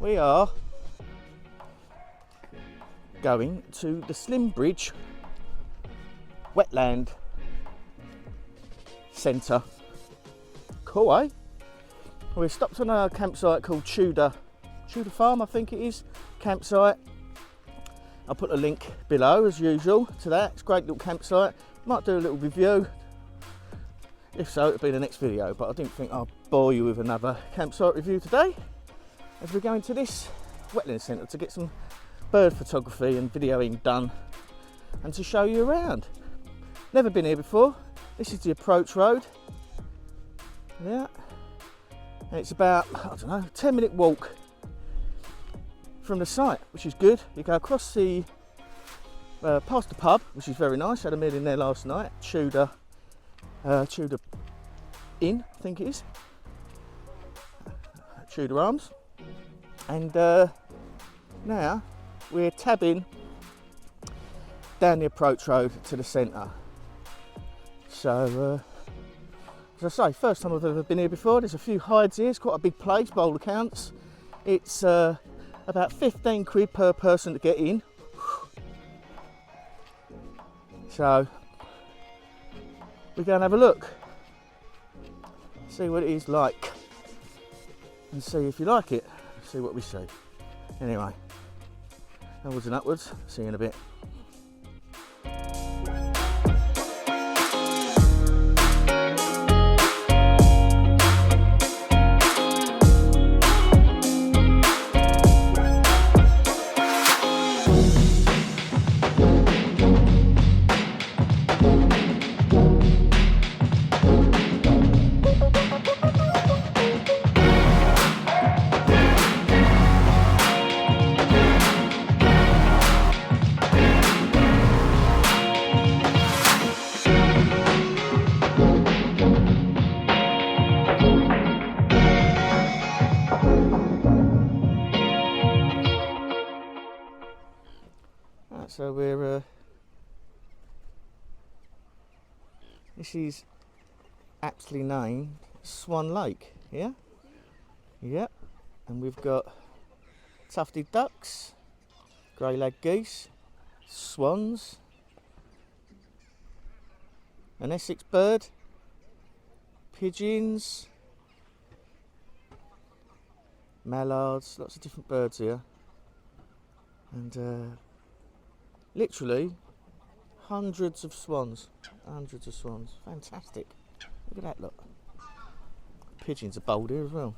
we are going to the Slimbridge Wetland Centre. Cool, eh? We stopped on a campsite called Tudor Farm, I think it is, campsite. I'll put a link below as usual to that. It's a great little campsite. Might do a little review. If so, it'll be the next video, but I didn't think I'll bore you with another campsite review today, as we're going to this wetland centre to get some bird photography and videoing done and to show you around. Never been here before. This is the approach road. Yeah. And it's about, I don't know, 10-minute walk from the site, which is good. You go across the, past the pub, which is very nice. Had a meal in there last night. Tudor Inn, I think it is. Tudor Arms. And now we're tabbing down the approach road to the centre. So, as I say, first time I've ever been here before. There's a few hides here. It's quite a big place by all accounts. It's about 15 quid per person to get in. So we're going to have a look, see what it is like, and see if you like it, see what we see. Anyway, onwards and upwards, see you in a bit. So we're, this is aptly named Swan Lake, yeah? Yep, and we've got tufted ducks, grey-lag geese, swans, an Essex bird, pigeons, mallards, lots of different birds here, and literally hundreds of swans, fantastic. Look at that, look. Pigeons are bold here as well.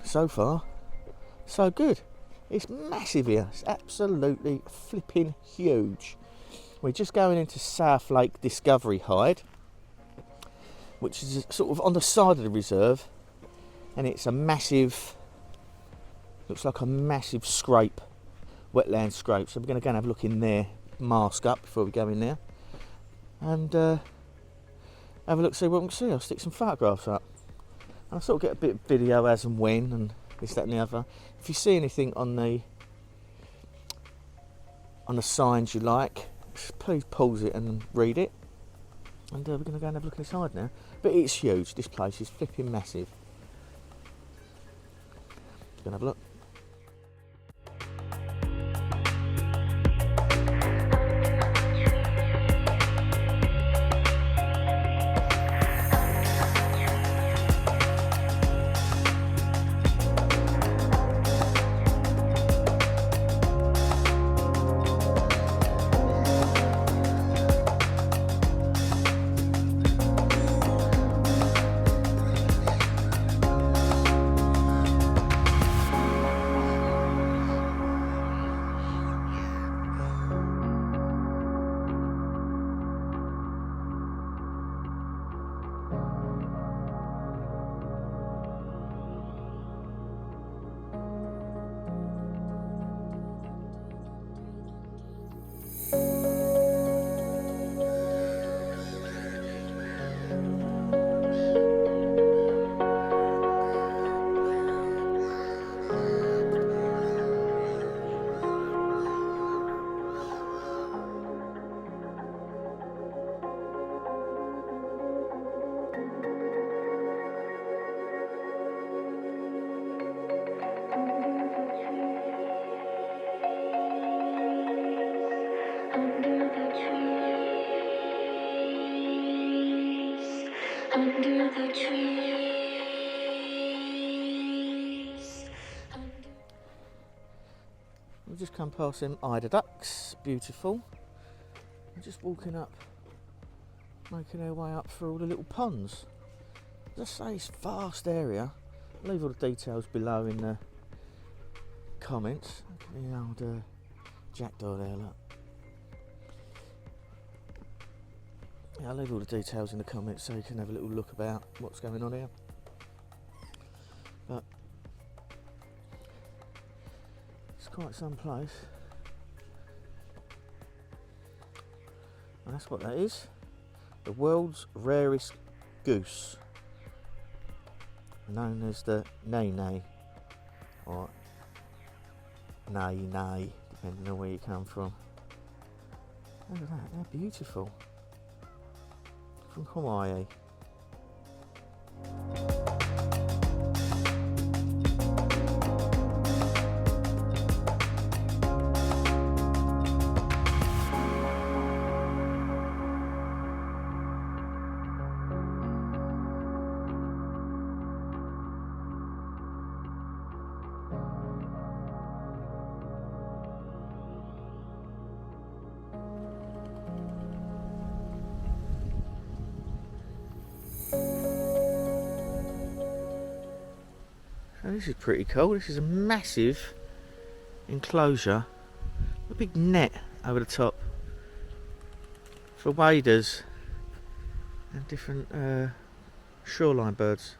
So far, so good. It's massive here. It's absolutely flipping huge. We're just going into Swan Lake Discovery Hide, which is sort of on the side of the reserve, and it's a massive, looks like a massive scrape, wetland scrape. So we're going to go and have a look in there, mask up before we go in there, and have a look, see what we can see. I'll stick some photographs up. I'll sort of get a bit of video as and when, and this, that and the other. If you see anything on the signs you like, please pause it and read it. And we're going to go and have a look inside now. But it's huge, this place is flipping massive. Going to have a look. Under the trees. We've just come past them eider ducks, beautiful. We're just walking up, making our way up through all the little ponds. As I say, it's a vast area. I'll leave all the details below in the comments. Look at the old jackdaw there, look. Yeah, I'll leave all the details in the comments so you can have a little look about what's going on here. But it's quite some place. And that's what that is. The world's rarest goose, known as the Nene, or Nei, depending on where you come from. Look at that, they're beautiful. From Hawaii. Oh, this is pretty cool. This is a massive enclosure, a big net over the top for waders and different shoreline birds.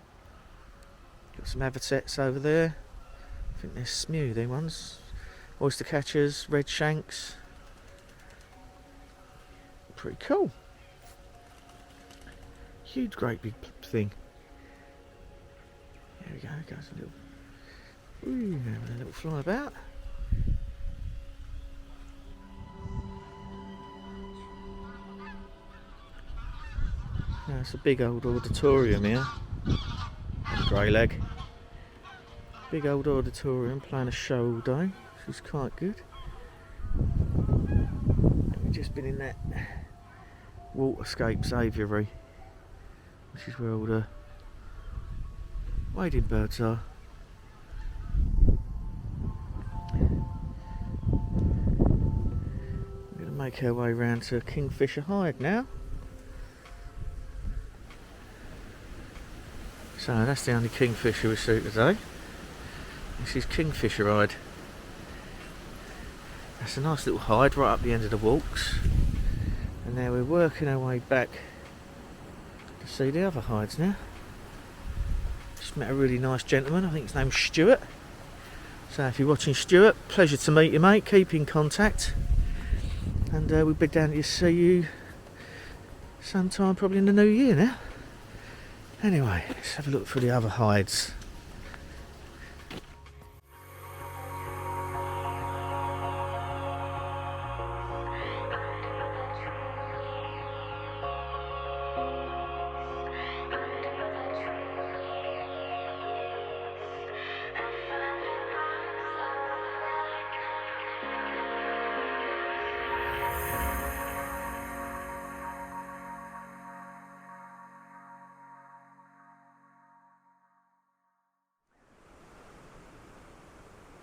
Got some avocets over there. I think they're smoothie ones. Oyster catchers, red shanks. Pretty cool. Huge, great big thing. There we go, goes a little, having a little fly about. Now it's a big old auditorium here. Grey leg. Big old auditorium playing a show all day, which is quite good. We've just been in that waterscape aviary, which is where all the wading birds are. We're going to make our way round to Kingfisher Hide now. So that's the only kingfisher we see today. This is Kingfisher Hide. That's a nice little hide right up the end of the walks. And now we're working our way back to see the other hides now. Just met a really nice gentleman, I think his name's Stuart. So if you're watching, Stuart, pleasure to meet you, mate. Keep in contact. And we'll be down to see you sometime probably in the new year now. Anyway, let's have a look for the other hides.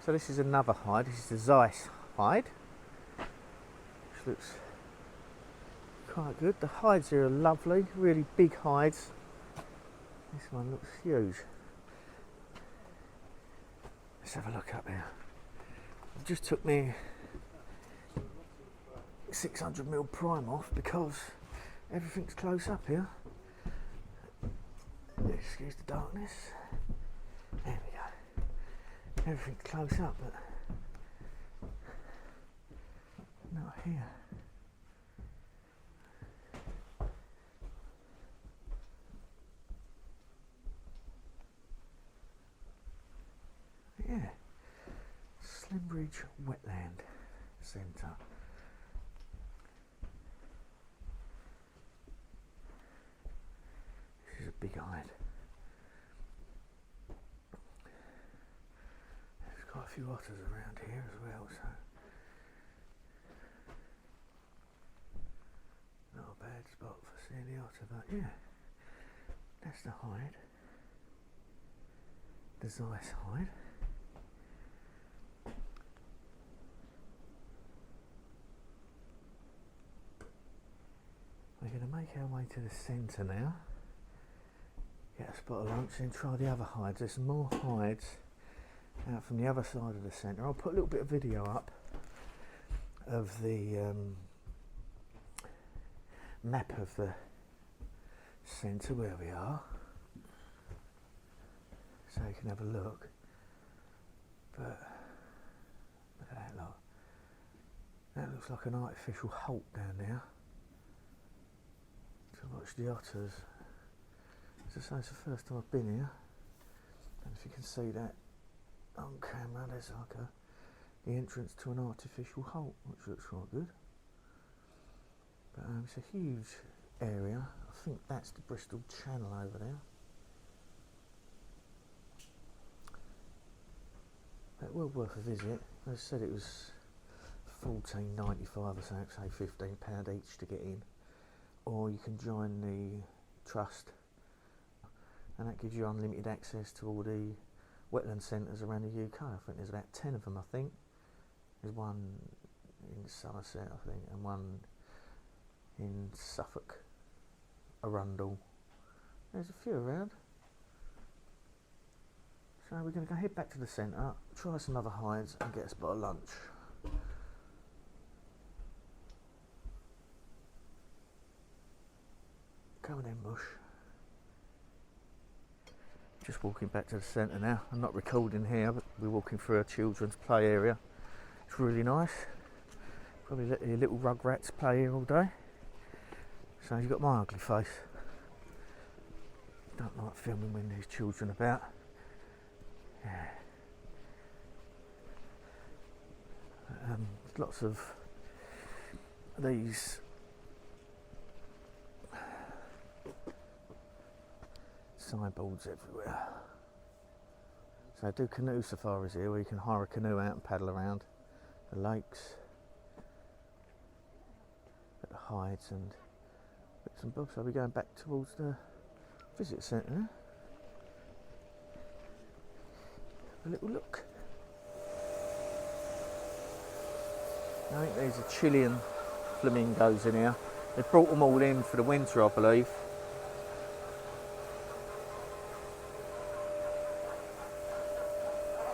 So this is another hide, this is the Zeiss hide, which looks quite good. The hides here are lovely, really big hides. This one looks huge. Let's have a look up here. I just took me 600mm prime off because everything's close up here. Excuse the darkness. There we go. Everything's close up, but not here. Yeah, Slimbridge Wetland Centre. This is a big hide. Quite a few otters around here as well, so seeing the otter, but yeah, that's the hide, the Zeiss hide. We're going to make our way to the centre now, get a spot of lunch, and try the other hides. There's some more hides out from the other side of the centre. I'll put a little bit of video up of the map of the centre where we are, so you can have a look. But look at that lot. That looks like an artificial halt down there to watch the otters. As I say, it's the first time I've been here. And if you can see that on camera, there's like the entrance to an artificial halt, which looks quite good. But it's a huge area. I think that's the Bristol Channel over there. But well worth a visit. As I said, it was $14.95 or something, say £15 each to get in. Or you can join the trust, and that gives you unlimited access to all the wetland centres around the UK. I think there's about 10 of them, I think. There's one in Somerset, I think, and one in Suffolk, Arundel. There's a few around. So we're going to go head back to the centre, try some other hides and get a spot of lunch. Coming in bush. Just walking back to the centre now. I'm not recording here, but we're walking through a children's play area. It's really nice. Probably let your little rugrats play here all day. So you've got my ugly face. Don't like filming when there's children about. Yeah. There's lots of these signboards everywhere. So I do canoe safaris here, where you can hire a canoe out and paddle around the lakes, at the hides and bits and bobs. So we're going back towards the visit centre now. Have a little look. I think these are Chilean Flamingos in here. They brought them all in for the winter, I believe.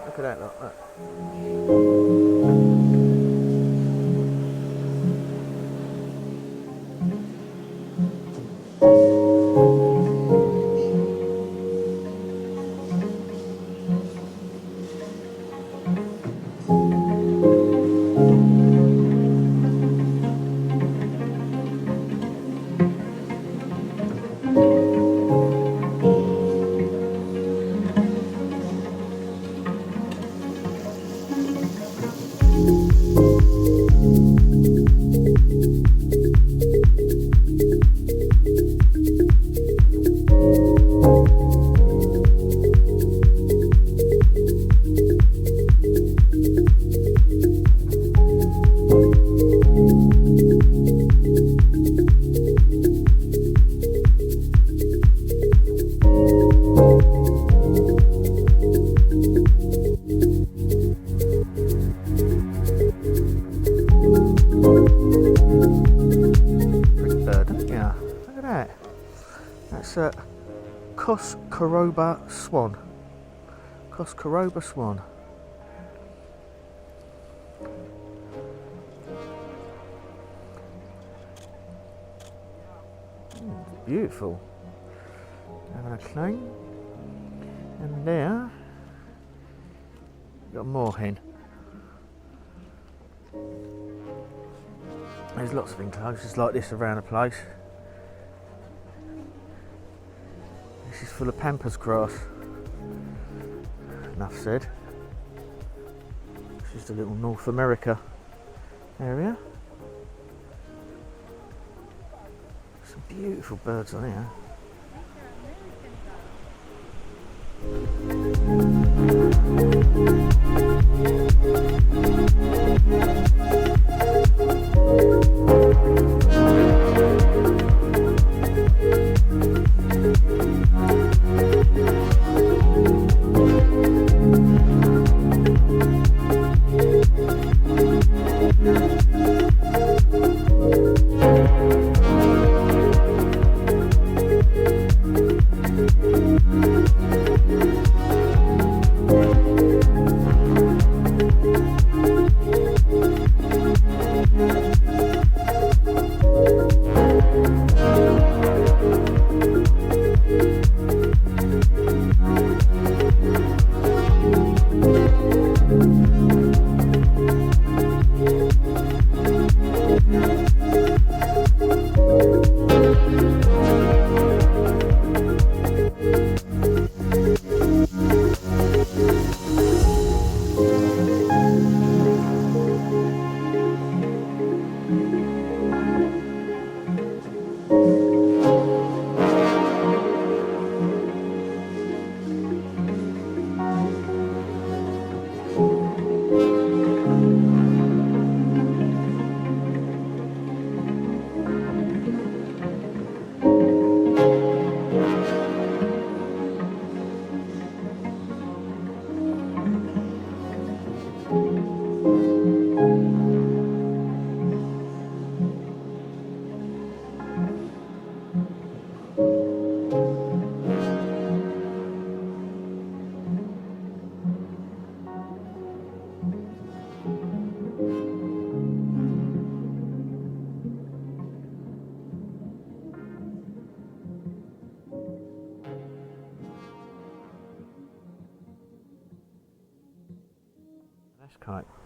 Look at that, look. Coscoroba swan. Beautiful. Having a clean. And there, got more hen. There's lots of enclosures like this around the place. This is full of pampas grass. Enough said. This is the little North America area. Some beautiful birds on here.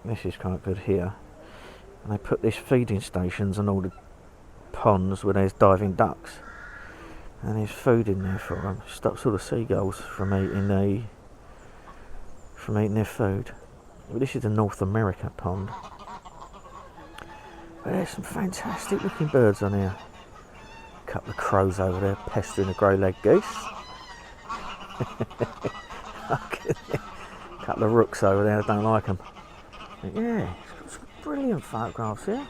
this is quite good here. And they put these feeding stations on all the ponds where there's diving ducks. And there's food in there for them. Stops all the seagulls from eating their food. But this is the North America pond. But there's some fantastic looking birds on here. A couple of crows over there pestering a grey-legged geese. A couple of rooks over there, I don't like them. But yeah, it's got some brilliant photographs here.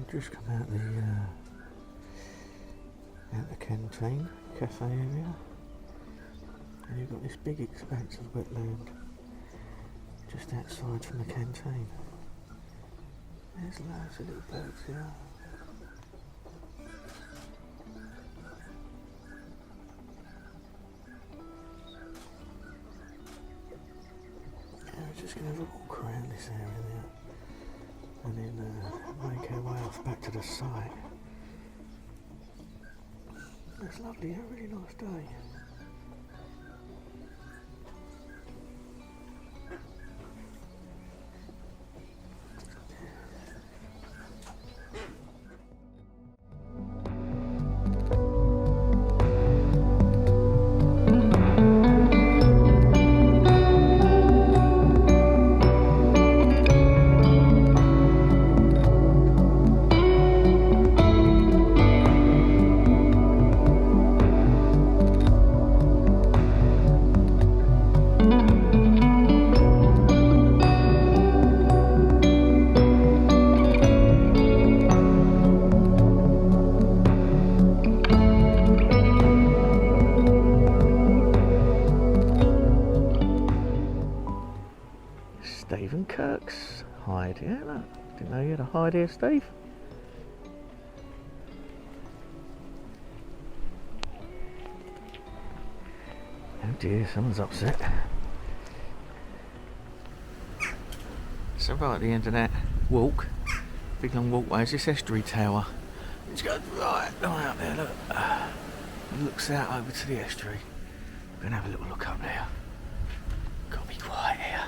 Just come out the canteen cafe area, and you've got this big expanse of wetland just outside from the canteen. There's loads of little birds here. Yeah, we're just going to have a walk around this area now. And then make our way off back to the site. It's lovely, a really nice day. Kirk's hide, yeah, look. Didn't know you had a hide here, Steve. Oh dear, someone's upset. So right at the end of that walk, big long walkway, is this estuary tower. It goes right out there, look. It looks out over to the estuary. We're gonna have a little look up there. Gotta be quiet here.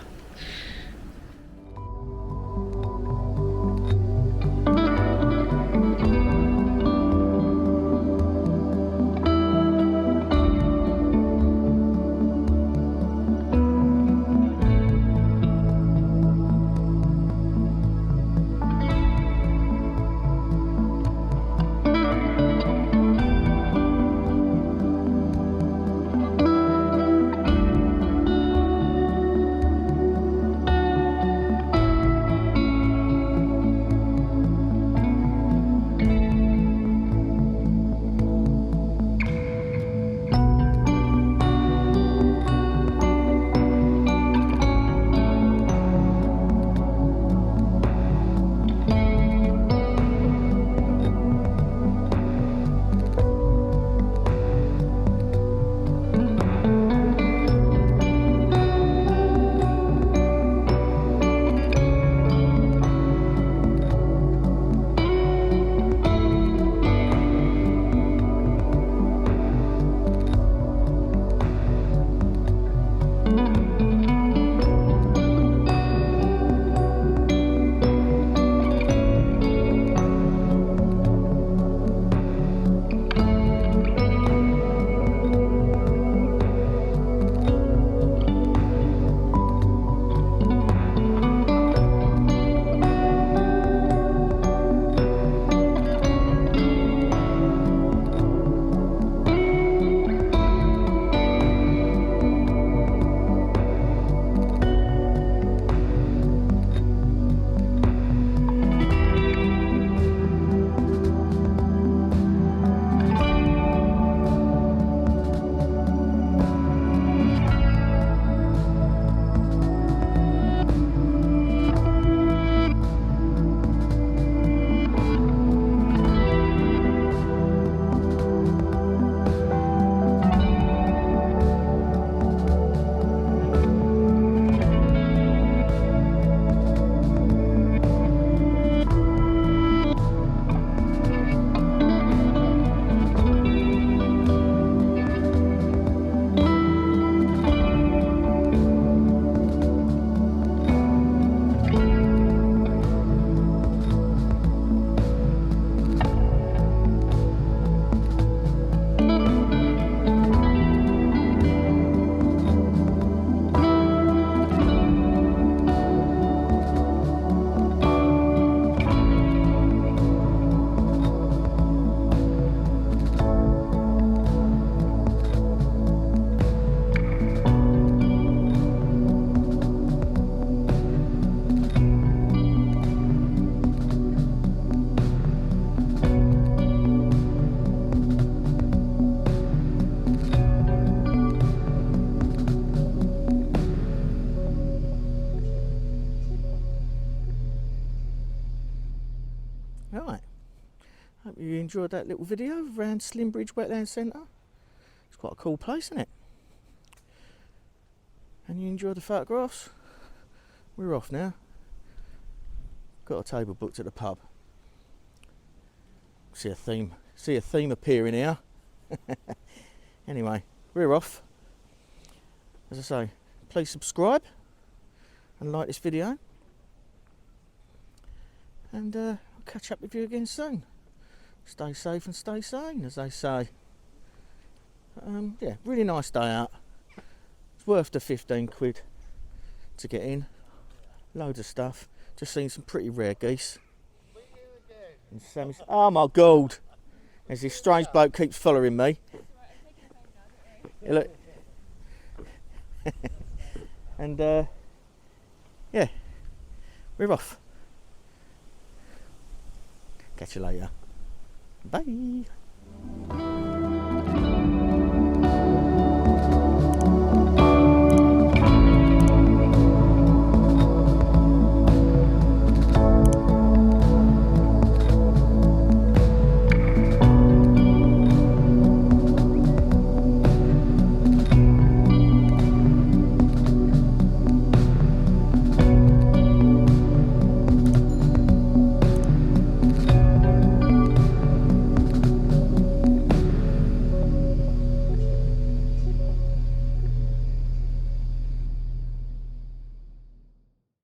enjoyed that little video around Slimbridge Wetland Centre. It's quite a cool place, isn't it? And you enjoyed the photographs. We're off now. Got a table booked at the pub. See a theme appearing here. Anyway, we're off. As I say, please subscribe and like this video. And I'll catch up with you again soon. Stay safe and stay sane, as they say. Yeah, really nice day out. It's worth the 15 quid to get in. Loads of stuff. Just seen some pretty rare geese. And Sammy's, oh my god! There's this strange bloke keeps following me. Yeah, look. And yeah, we're off. Catch you later. Bye.